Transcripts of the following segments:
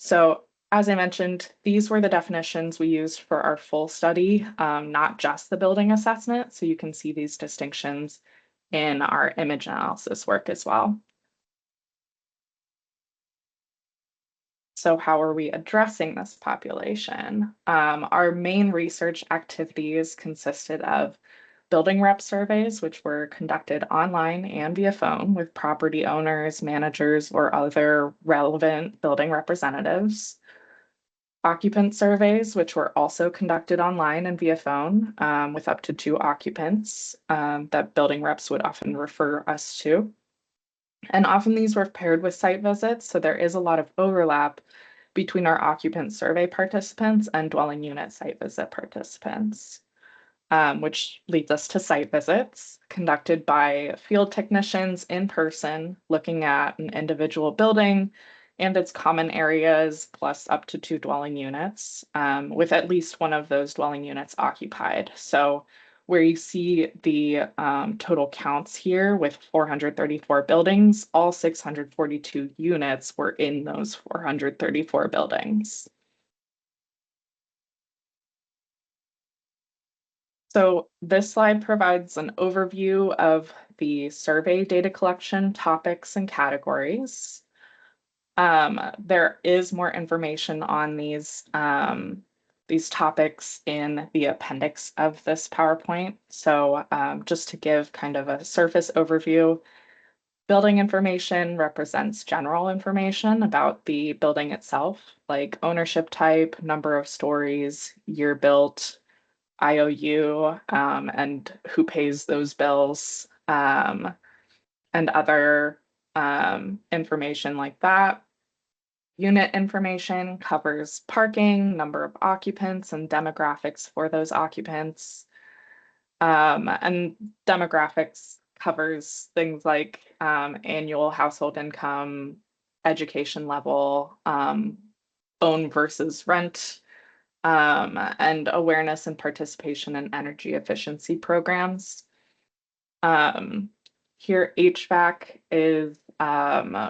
So as I mentioned, these were the definitions we used for our full study, not just the building assessment. So you can see these distinctions in our image analysis work as well. So how are we addressing this population? Our main research activities consisted of building rep surveys, which were conducted online and via phone with property owners, managers, or other relevant building representatives. Occupant surveys, which were also conducted online and via phone with up to 2 occupants that building reps would often refer us to. And often these were paired with site visits, so there is a lot of overlap between our occupant survey participants and dwelling unit site visit participants, which leads us to site visits conducted by field technicians in person, looking at an individual building and its common areas, plus up to 2 dwelling units, with at least one of those dwelling units occupied. So where you see the total counts here with 434 buildings, all 642 units were in those 434 buildings. So this slide provides an overview of the survey data collection topics and categories. There is more information on these topics in the appendix of this PowerPoint. So just to give kind of a surface overview, building information represents general information about the building itself, like ownership type, number of stories, year built, IOU, and who pays those bills, and other information like that. Unit information covers parking, number of occupants, and demographics for those occupants. And demographics covers things like annual household income, education level, own versus rent, and awareness and participation in energy efficiency programs. Here, HVAC is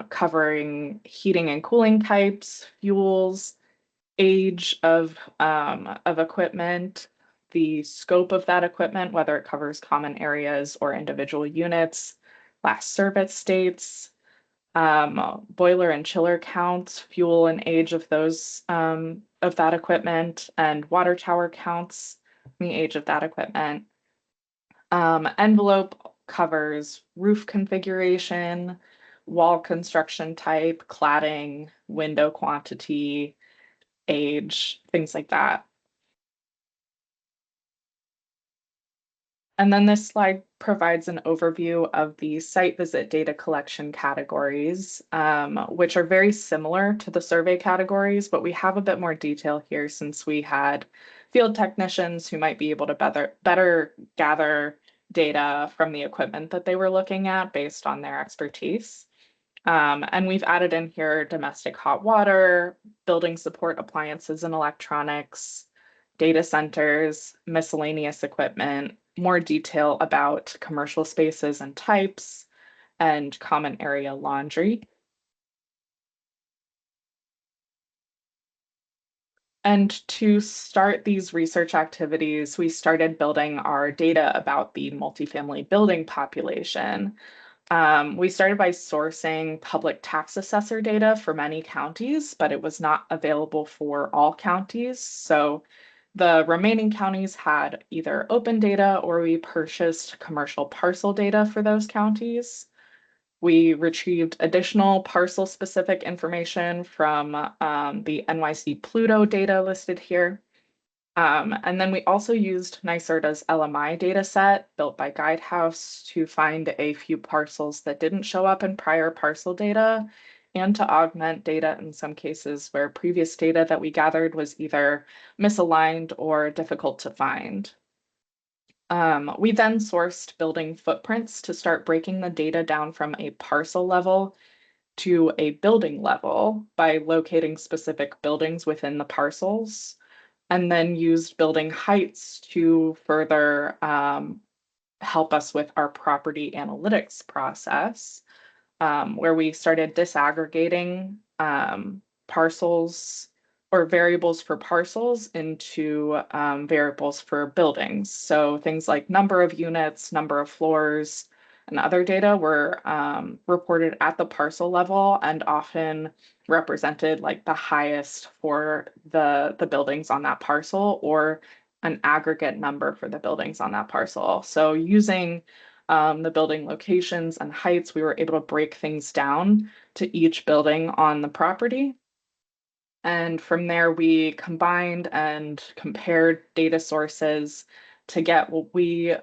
covering heating and cooling types, fuels, age of equipment, the scope of that equipment, whether it covers common areas or individual units, last service dates, boiler and chiller counts, fuel and age of those of that equipment, and water tower counts, the age of that equipment. Envelope covers roof configuration, wall construction type, cladding, window quantity, age, things like that. And then this slide provides an overview of the site visit data collection categories, which are very similar to the survey categories, but we have a bit more detail here since we had field technicians who might be able to better gather data from the equipment that they were looking at based on their expertise. And we've added in here domestic hot water, building support appliances and electronics, data centers, miscellaneous equipment, more detail about commercial spaces and types, and common area laundry. And to start these research activities, we started building our data about the multifamily building population. We started by sourcing public tax assessor data for many counties, but it was not available for all counties. So the remaining counties had either open data or we purchased commercial parcel data for those counties. We retrieved additional parcel specific information from the NYC Pluto data listed here. And then we also used NYSERDA's LMI data set built by Guidehouse to find a few parcels that didn't show up in prior parcel data and to augment data in some cases where previous data that we gathered was either misaligned or difficult to find. We then sourced building footprints to start breaking the data down from a parcel level to a building level by locating specific buildings within the parcels, and then used building heights to further help us with our property analytics process, where we started disaggregating parcels or variables for parcels into variables for buildings. So things like number of units, number of floors, and other data were reported at the parcel level and often represented like the highest for the buildings on that parcel or an aggregate number for the buildings on that parcel. So using the building locations and heights, we were able to break things down to each building on the property. And from there, we combined and compared data sources to get what we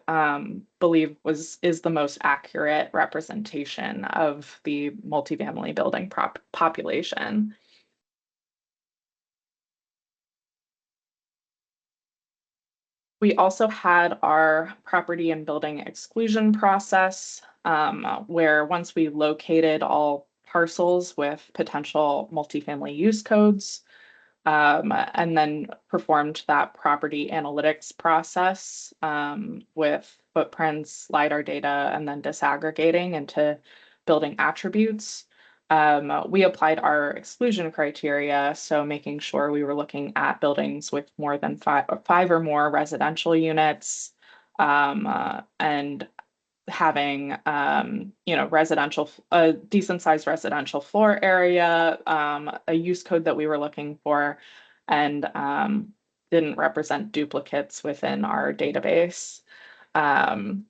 believe is the most accurate representation of the multifamily building population. We also had our property and building exclusion process, where once we located all parcels with potential multifamily use codes, and then performed that property analytics process with footprints, LiDAR data, and then disaggregating into building attributes. We applied our exclusion criteria, so making sure we were looking at buildings with more than five or more residential units, and having residential a decent sized residential floor area, a use code that we were looking for, and didn't represent duplicates within our database. Um,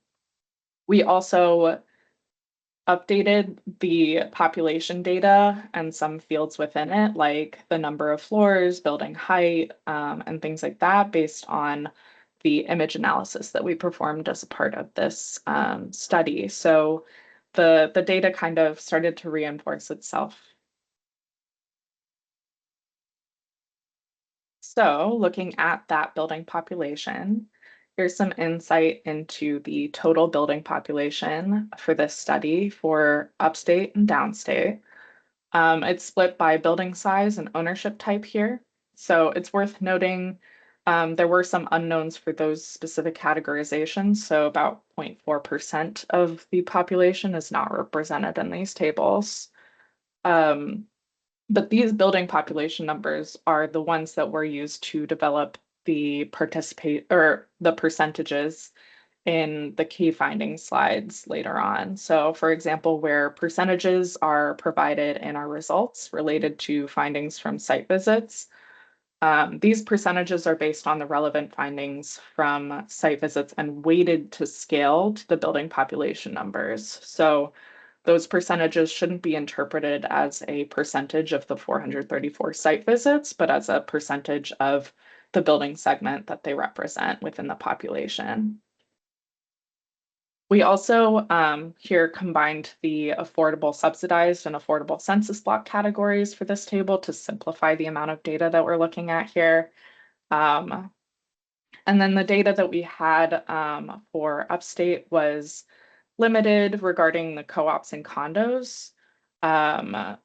we also updated the population data and some fields within it, like the number of floors, building height, and things like that, based on the image analysis that we performed as a part of this study. So the data kind of started to reinforce itself. So looking at that building population, here's some insight into the total building population for this study for upstate and downstate. It's split by building size and ownership type here. So it's worth noting there were some unknowns for those specific categorizations. So about 0.4% of the population is not represented in these tables. Um, but these building population numbers are the ones that were used to develop the participate or the percentages in the key findings slides later on. So for example, where percentages are provided in our results related to findings from site visits, these percentages are based on the relevant findings from site visits and weighted to scale to the building population numbers. So those percentages shouldn't be interpreted as a percentage of the 434 site visits, but as a percentage of the building segment that they represent within the population. We also here combined the affordable subsidized and affordable census block categories for this table to simplify the amount of data that we're looking at here. Um, and then the data that we had for upstate was limited regarding the co-ops and condos.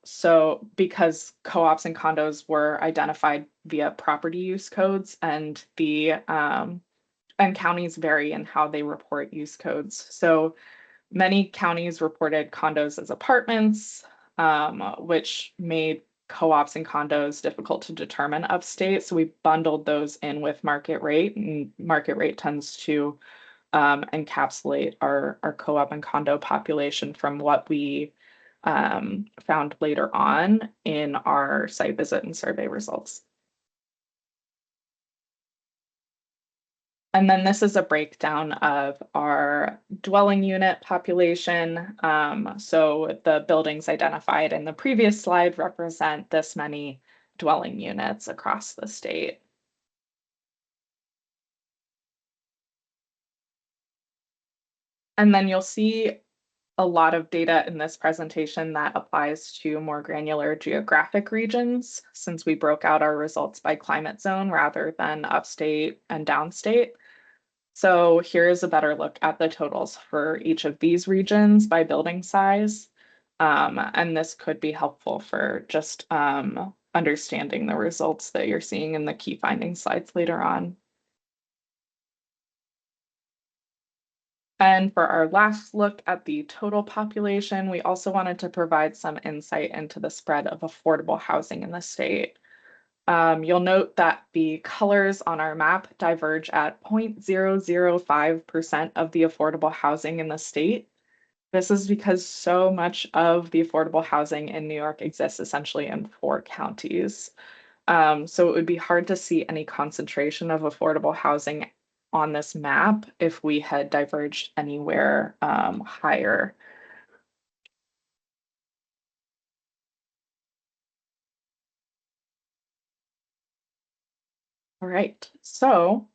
So because co-ops and condos were identified via property use codes and the and counties vary in how they report use codes. So many counties reported condos as apartments, which made co-ops and condos difficult to determine upstate. So we bundled those in with market rate, and market rate tends to encapsulate our co-op and condo population from what we found later on in our site visit and survey results. And then this is a breakdown of our dwelling unit population. So the buildings identified in the previous slide represent this many dwelling units across the state. And then you'll see a lot of data in this presentation that applies to more granular geographic regions, since we broke out our results by climate zone rather than upstate and downstate. So here's a better look at the totals for each of these regions by building size. And this could be helpful for just understanding the results that you're seeing in the key findings slides later on. And for our last look at the total population, we also wanted to provide some insight into the spread of affordable housing in the state. You'll note that the colors on our map diverge at 0.005% of the affordable housing in the state. This is because so much of the affordable housing in New York exists essentially in four counties. So it would be hard to see any concentration of affordable housing on this map if we had diverged anywhere higher. All right, so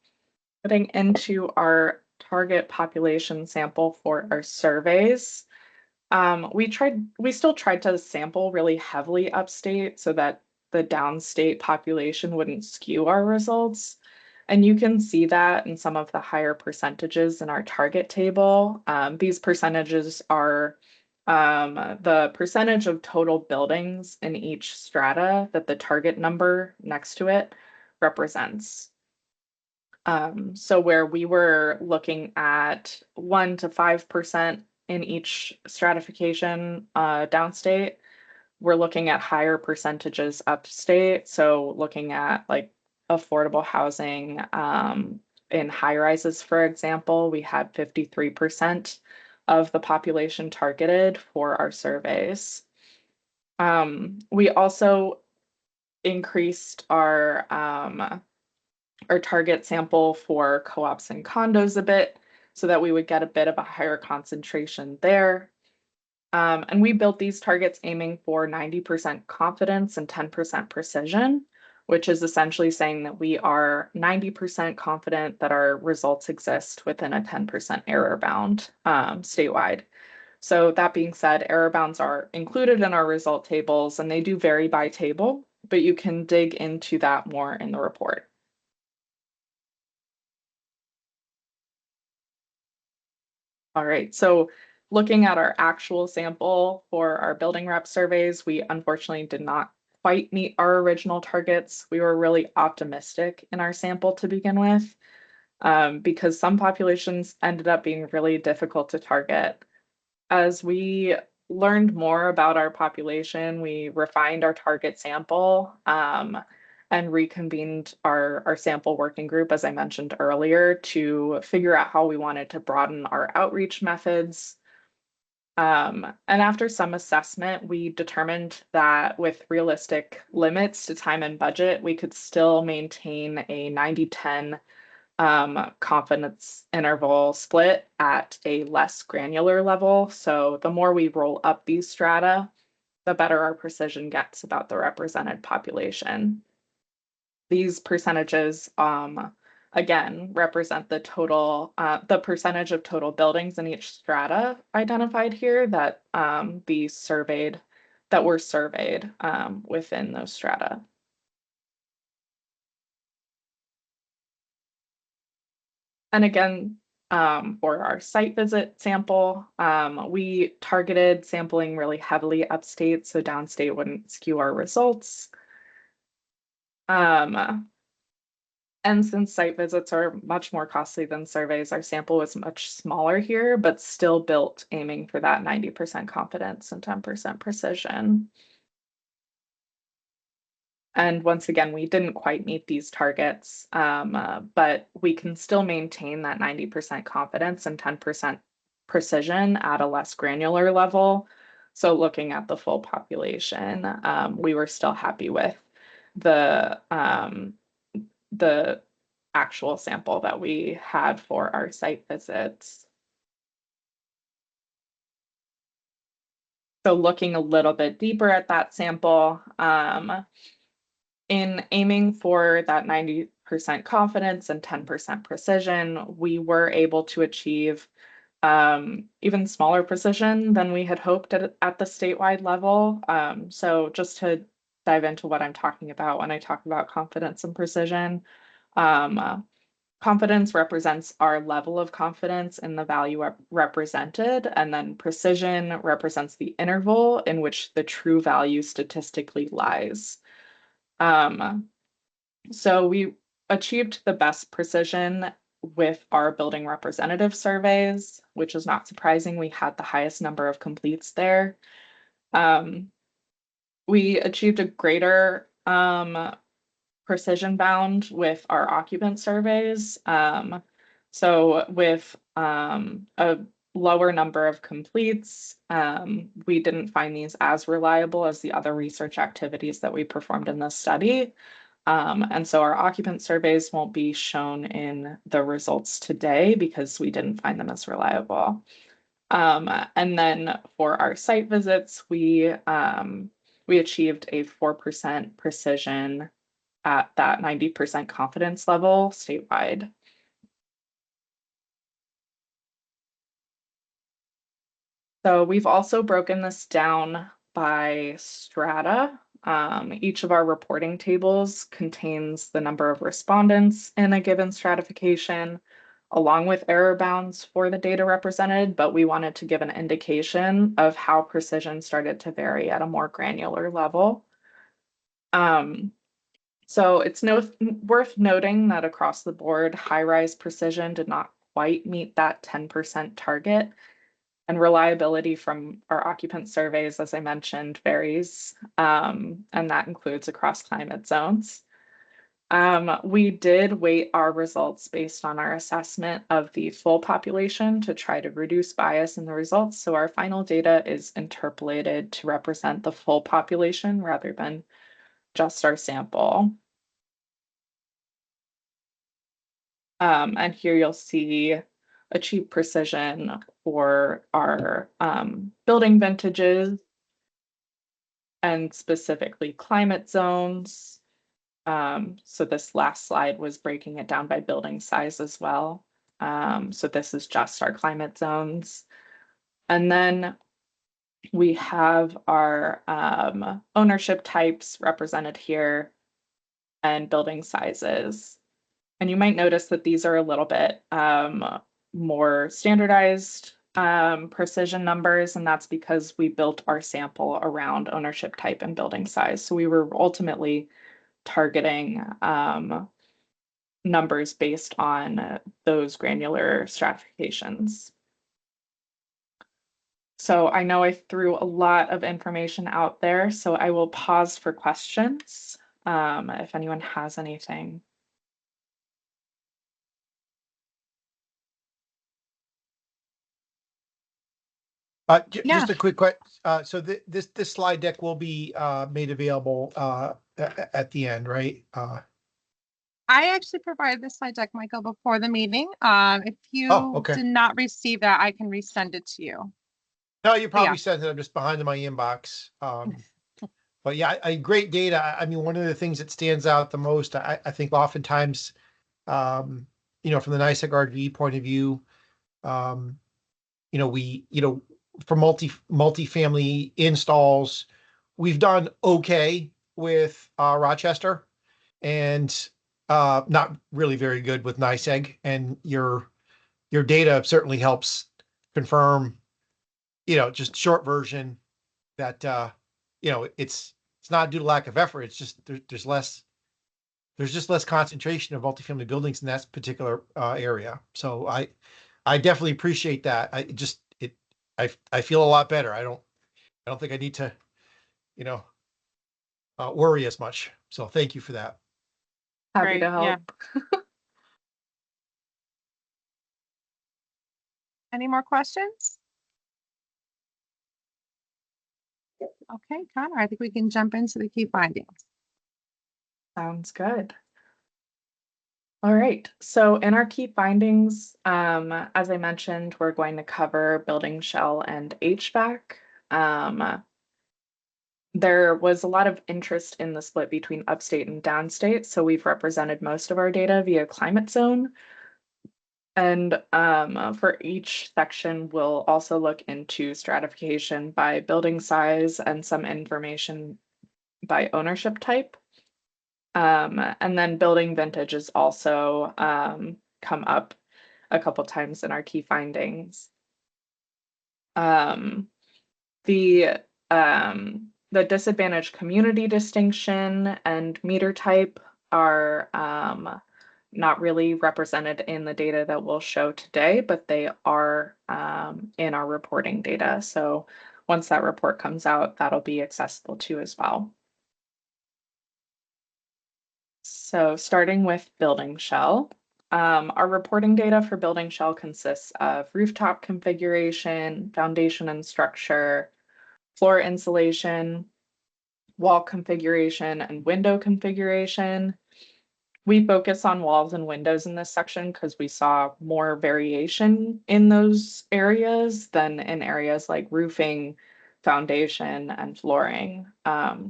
getting into our target population sample for our surveys. We still tried to sample really heavily upstate so that the downstate population wouldn't skew our results. And you can see that in some of the higher percentages in our target table. These percentages are the percentage of total buildings in each strata that the target number next to it represents. So where we were looking at 1 to 5% in each stratification downstate, we're looking at higher percentages upstate. So looking at like affordable housing in high rises, for example, we had 53% of the population targeted for our surveys. We also increased our target sample for co-ops and condos a bit so that we would get a bit of a higher concentration there. And we built these targets aiming for 90% confidence and 10% precision, which is essentially saying that we are 90% confident that our results exist within a 10% error bound statewide. So that being said, error bounds are included in our result tables and they do vary by table, but you can dig into that more in the report. All right, so looking at our actual sample for our building rep surveys, we unfortunately did not quite meet our original targets. We were really optimistic in our sample to begin with, because some populations ended up being really difficult to target. As we learned more about our population, we refined our target sample, and reconvened our sample working group, as I mentioned earlier, to figure out how we wanted to broaden our outreach methods. And after some assessment, we determined that with realistic limits to time and budget, we could still maintain a 90-10 confidence interval split at a less granular level. So the more we roll up these strata, the better our precision gets about the represented population. These percentages, again, represent the percentage of total buildings in each strata identified here that that were surveyed within those strata. And again, for our site visit sample, we targeted sampling really heavily upstate so downstate wouldn't skew our results. And since site visits are much more costly than surveys, our sample was much smaller here, but still built aiming for that 90% confidence and 10% precision. And once again, we didn't quite meet these targets, but we can still maintain that 90% confidence and 10% precision at a less granular level. So looking at the full population, we were still happy with the the actual sample that we had for our site visits. So looking a little bit deeper at that sample, in aiming for that 90% confidence and 10% precision, we were able to achieve even smaller precision than we had hoped at the statewide level. So just to dive into what I'm talking about when I talk about confidence and precision, confidence represents our level of confidence in the value represented, and then precision represents the interval in which the true value statistically lies. So we achieved the best precision with our building representative surveys, which is not surprising. We had the highest number of completes there. We achieved a greater precision bound with our occupant surveys. So with a lower number of completes, we didn't find these as reliable as the other research activities that we performed in this study. And so our occupant surveys won't be shown in the results today because we didn't find them as reliable. And then for our site visits, we achieved a 4% precision at that 90% confidence level statewide. So we've also broken this down by strata. Each of our reporting tables contains the number of respondents in a given stratification, along with error bounds for the data represented, but we wanted to give an indication of how precision started to vary at a more granular level. So it's worth noting that across the board, high-rise precision did not quite meet that 10% target. And reliability from our occupant surveys, as I mentioned, varies, and that includes across climate zones. We did weight our results based on our assessment of the full population to try to reduce bias in the results. So our final data is interpolated to represent the full population rather than just our sample. And here you'll see achieve precision for our building vintages and specifically climate zones. So this last slide was breaking it down by building size as well. So this is just our climate zones. And then we have our ownership types represented here and building sizes. And you might notice that these are a little bit more standardized precision numbers, and that's because we built our sample around ownership type and building size. So we were ultimately targeting numbers based on those granular stratifications. So I know I threw a lot of information out there, so I will pause for questions if anyone has anything. Just a quick question. So this slide deck will be made available at the end, right? I actually provided this slide deck, Michael, before the meeting. If you did not receive that, I can resend it to you. No, you probably sent it. I'm just behind in my inbox. But yeah, great data. I mean, one of the things that stands out the most, I think oftentimes, from the NYSEG RDE point of view, for multifamily installs, we've done okay with Rochester, and not really very good with NYSEG. And your data certainly helps confirm, just short version that it's not due to lack of effort. It's just there's just less concentration of multifamily buildings in that particular area. So I definitely appreciate that. I feel a lot better. I don't think I need to, worry as much. So thank you for that. Happy to help. Yeah. Any more questions? Okay, Connor, I think we can jump into the key findings. Sounds good. All right, so in our key findings, as I mentioned, we're going to cover building shell and HVAC. There was a lot of interest in the split between upstate and downstate, so we've represented most of our data via climate zone. And for each section, we'll also look into stratification by building size and some information by ownership type. And then building vintage is also come up a couple times in our key findings. The disadvantaged community distinction and meter type are not really represented in the data that we'll show today, but they are in our reporting data. So once that report comes out, that'll be accessible too as well. So starting with building shell, our reporting data for building shell consists of rooftop configuration, foundation and structure, floor insulation, wall configuration, and window configuration. We focus on walls and windows in this section because we saw more variation in those areas than in areas like roofing, foundation, and flooring.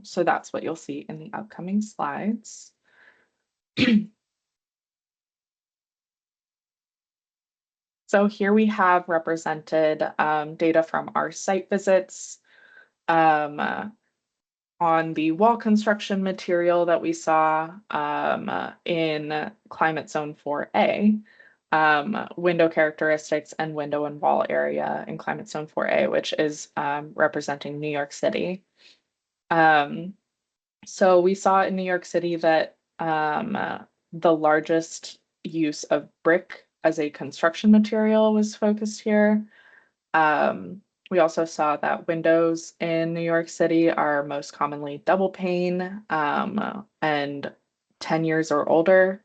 So that's what you'll see in the upcoming slides. So here we have represented data from our site visits on the wall construction material that we saw in Climate Zone 4A, window characteristics and window and wall area in Climate Zone 4A, which is representing New York City. So we saw in New York City that the largest use of brick as a construction material was focused here. We also saw that windows in New York City are most commonly double pane and 10 years or older.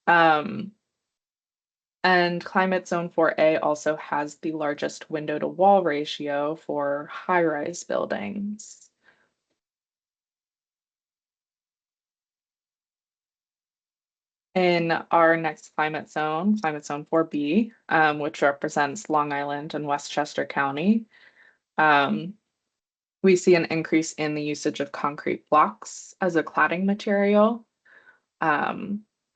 And Climate Zone 4A also has the largest window to wall ratio for high-rise buildings. In our next climate zone 4B, which represents Long Island and Westchester County, we see an increase in the usage of concrete blocks as a cladding material.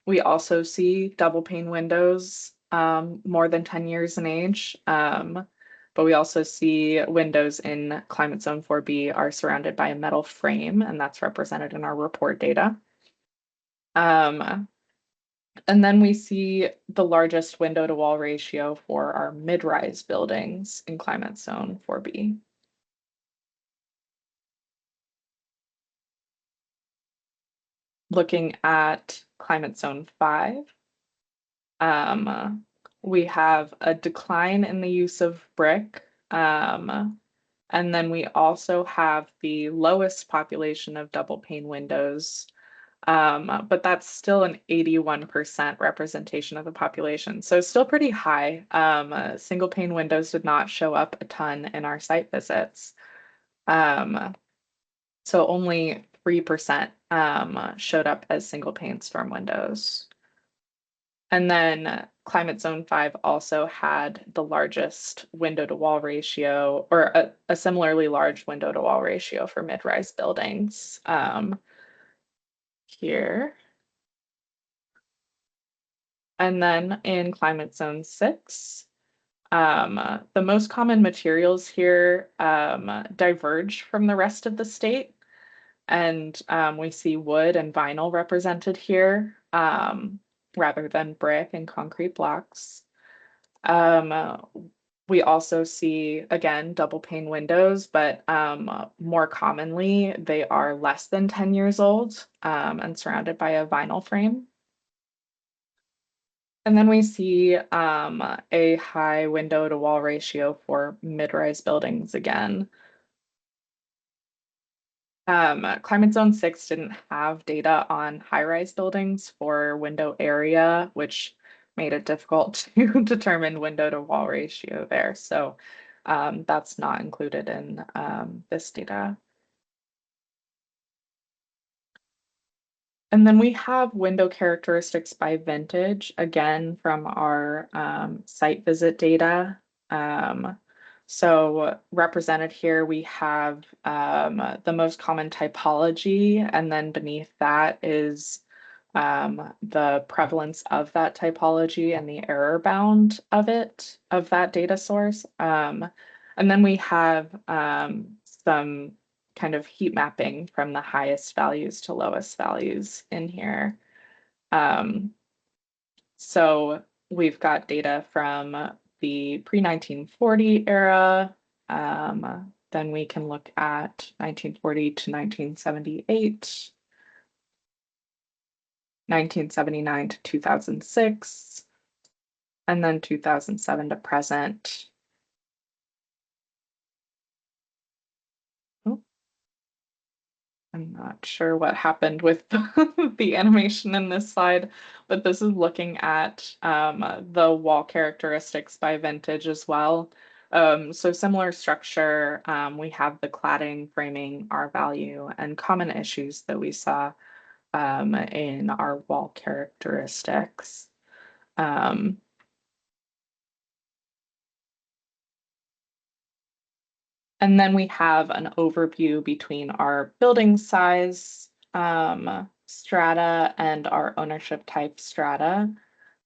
We also see double pane windows more than 10 years in age, but we also see windows in Climate Zone 4B are surrounded by a metal frame, and that's represented in our report data. And then we see the largest window to wall ratio for our mid-rise buildings in Climate Zone 4B. Looking at Climate Zone 5, we have a decline in the use of brick. And then we also have the lowest population of double pane windows, but that's still an 81% representation of the population. So still pretty high. Single pane windows did not show up a ton in our site visits. So only 3% showed up as single pane storm windows. And then Climate Zone 5 also had the largest window to wall ratio, or a similarly large window to wall ratio for mid-rise buildings. Here. And then in Climate Zone 6, the most common materials here diverge from the rest of the state. And we see wood and vinyl represented here rather than brick and concrete blocks. We also see, again, double pane windows, but more commonly, they are less than 10 years old and surrounded by a vinyl frame. And then we see a high window to wall ratio for mid-rise buildings again. Climate Zone 6 didn't have data on high-rise buildings for window area, which made it difficult to determine window to wall ratio there. So that's not included in this data. And then we have window characteristics by vintage, again, from our site visit data. So represented here, we have the most common typology, and then beneath that is the prevalence of that typology and the error bound of it, of that data source. And then we have some kind of heat mapping from the highest values to lowest values in here. So we've got data from the pre-1940 era. Then we can look at 1940 to 1978. 1979 to 2006, and then 2007 to present. Oh, I'm not sure what happened with the animation in this slide, but this is looking at the wall characteristics by vintage as well. So similar structure, we have the cladding, framing, R value, and common issues that we saw in our wall characteristics. And then we have an overview between our building size strata and our ownership type strata.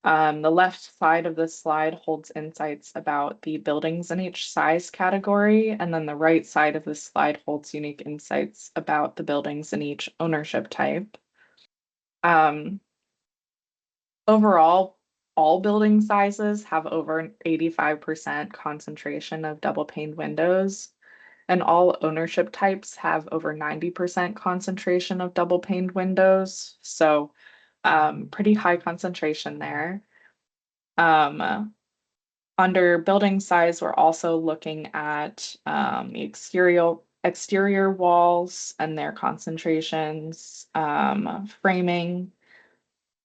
The left side of this slide holds insights about the buildings in each size category, and then the right side of this slide holds unique insights about the buildings in each ownership type. Overall, all building sizes have over 85% concentration of double paned windows, and all ownership types have over 90% concentration of double paned windows. So pretty high concentration there. Under building size, we're also looking at the exterior walls and their concentrations, framing,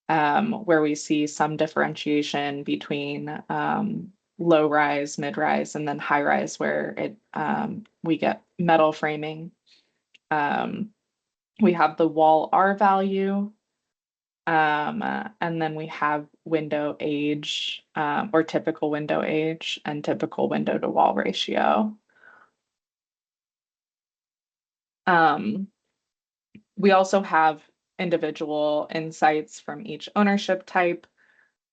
where we see some differentiation between low rise, mid rise, and then high rise, where we get metal framing. We have the wall R value, and then we have window age, or typical window age, and typical window to wall ratio. We also have individual insights from each ownership type.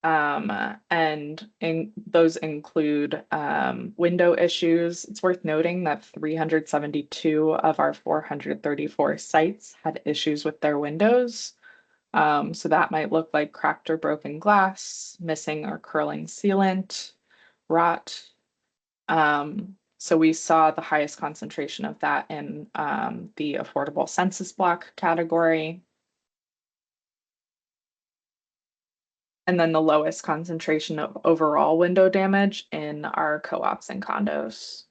And those include window issues. It's worth noting that 372 of our 434 sites had issues with their windows. So that might look like cracked or broken glass, missing or curling sealant, rot. So we saw the highest concentration of that in the affordable census block category. And then the lowest concentration of overall window damage in our co-ops and condos.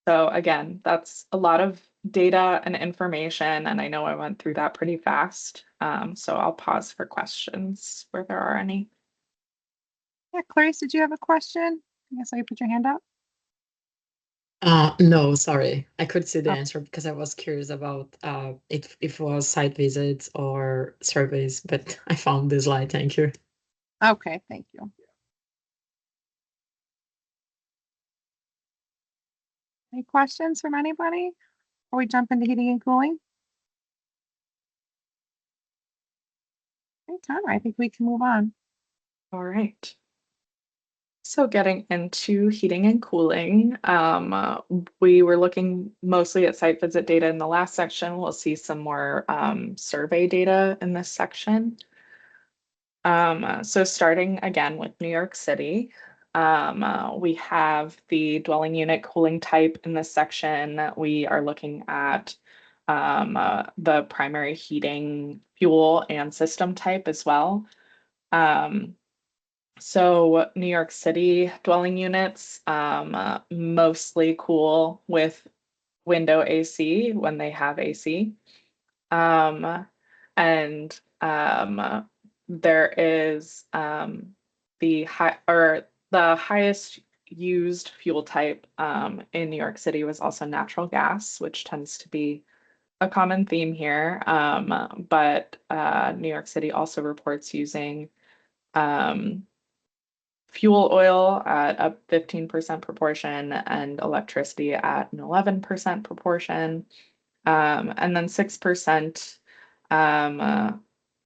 So again, that's a lot of data and information, and I know I went through that pretty fast. So I'll pause for questions where there are any. Yeah, Clarice, did you have a question? I saw you put your hand up. No, sorry. I could see the answer because I was curious about if it was site visits or surveys, but I found this slide. Thank you. Okay, thank you. Any questions from anybody before we jump into heating and cooling? Anytime, I think we can move on. All right. So getting into heating and cooling, we were looking mostly at site visit data in the last section. We'll see some more survey data in this section. So starting again with New York City, we have the dwelling unit cooling type in this section. We are looking at the primary heating fuel and system type as well. So New York City dwelling units mostly cool with window AC when they have AC. And there is the highest used fuel type in New York City was also natural gas, which tends to be a common theme here. But New York City also reports using fuel oil at a 15% proportion and electricity at an 11% proportion. And then 6%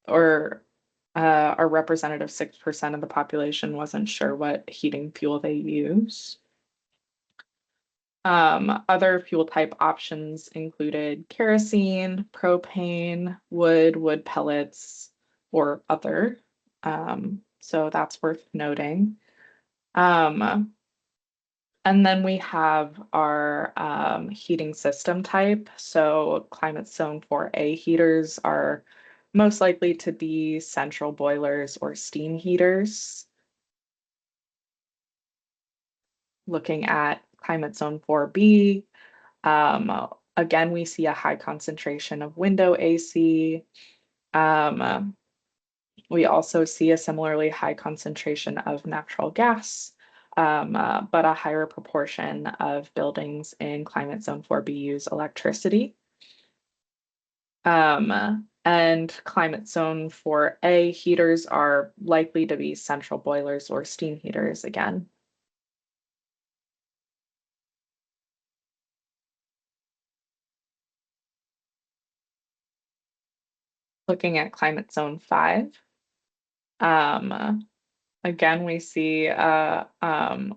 or a representative 6% of the population wasn't sure what heating fuel they use. Other fuel type options included kerosene, propane, wood pellets, or other. So that's worth noting. And then we have our heating system type. So climate zone 4A heaters are most likely to be central boilers or steam heaters. Looking at climate zone 4B, again, we see a high concentration of window AC. We also see a similarly high concentration of natural gas, but a higher proportion of buildings in climate zone 4B use electricity. And climate zone 4A heaters are likely to be central boilers or steam heaters again. Looking at climate zone 5, again, we see a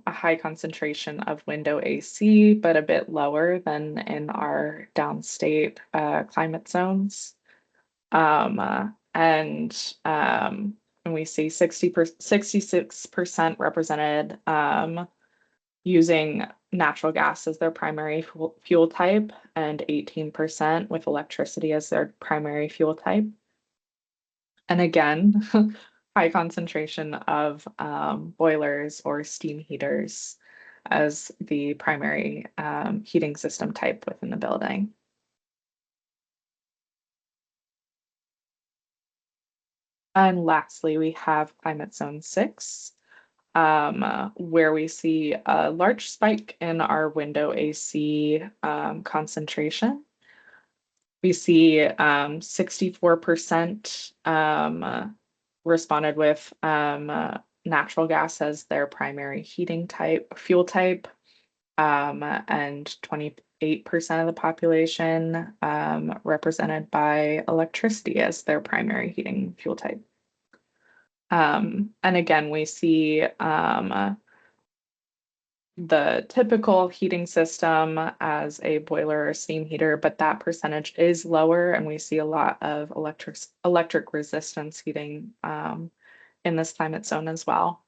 high concentration of window AC, but a bit lower than in our downstate climate zones. And we see 66% represented using natural gas as their primary fuel type, and 18% with electricity as their primary fuel type. And again, high concentration of boilers or steam heaters as the primary heating system type within the building. And lastly, we have climate zone 6, where we see a large spike in our window AC concentration. We see 64% responded with natural gas as their primary heating type, fuel type, and 28% of the population represented by electricity as their primary heating fuel type. And again, we see the typical heating system as a boiler or steam heater, but that percentage is lower, and we see a lot of electric resistance heating in this climate zone as well.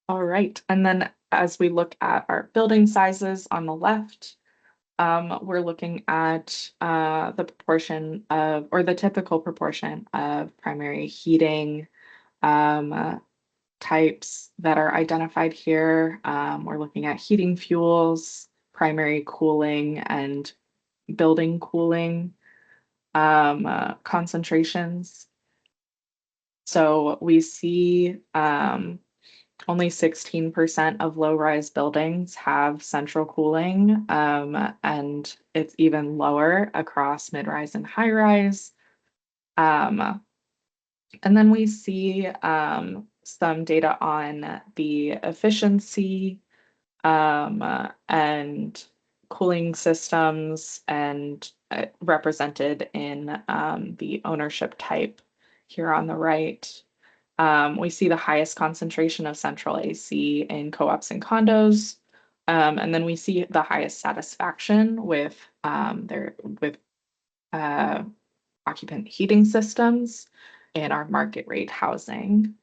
All right, and then as we look at our building sizes on the left, we're looking at the proportion of, or the typical proportion of primary heating types that are identified here. We're looking at heating fuels, primary cooling, and building cooling concentrations. So we see only 16% of low-rise buildings have central cooling, and it's even lower across mid-rise and high-rise. And then we see some data on the efficiency and cooling systems, and represented in the ownership type here on the right. We see the highest concentration of central AC in co-ops and condos. And then we see the highest satisfaction with occupant heating systems in our market rate housing.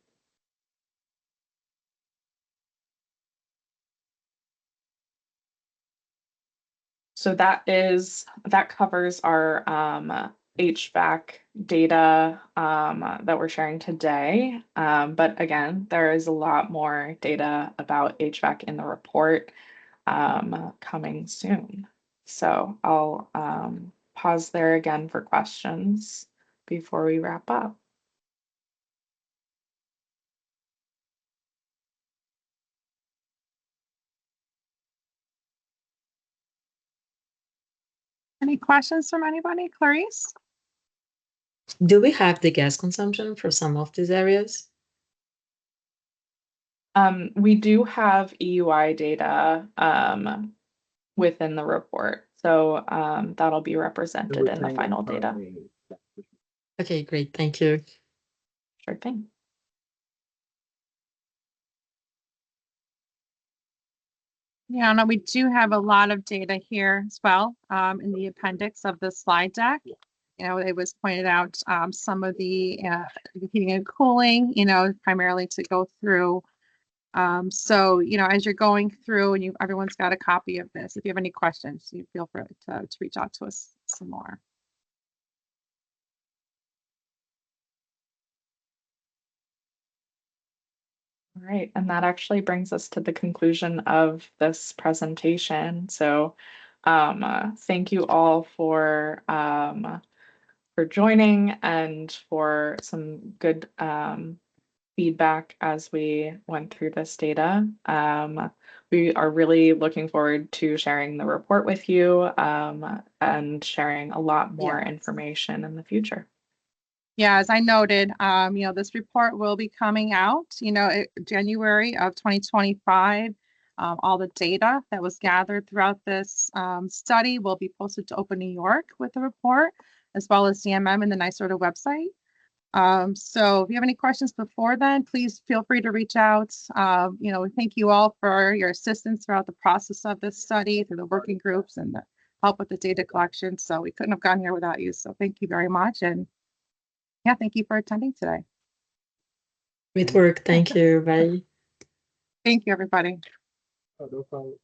So that covers our HVAC data that we're sharing today. But again, there is a lot more data about HVAC in the report coming soon. So I'll pause there again for questions before we wrap up. Any questions from anybody? Clarice? Do we have the gas consumption for some of these areas? We do have EUI data within the report, so that'll be represented in the final data. Okay, great. Thank you. Sure thing. Yeah, no, we do have a lot of data here as well in the appendix of the slide deck. it was pointed out some of the heating and cooling, primarily to go through. So, as you're going through and everyone's got a copy of this, if you have any questions, you feel free to reach out to us some more. All right, and that actually brings us to the conclusion of this presentation. So thank you all for joining and for some good feedback as we went through this data. We are really looking forward to sharing the report with you and sharing a lot more information in the future. Yeah, as I noted, this report will be coming out, January of 2025. All the data that was gathered throughout this study will be posted to Open New York with the report, as well as CMM and the NYSERDA website. So if you have any questions before then, please feel free to reach out. We thank you all for your assistance throughout the process of this study, through the working groups and the help with the data collection. So we couldn't have gone here without you. So thank you very much. And yeah, thank you for attending today. Great work. Thank you. Bye. Thank you, everybody. Oh, no problem.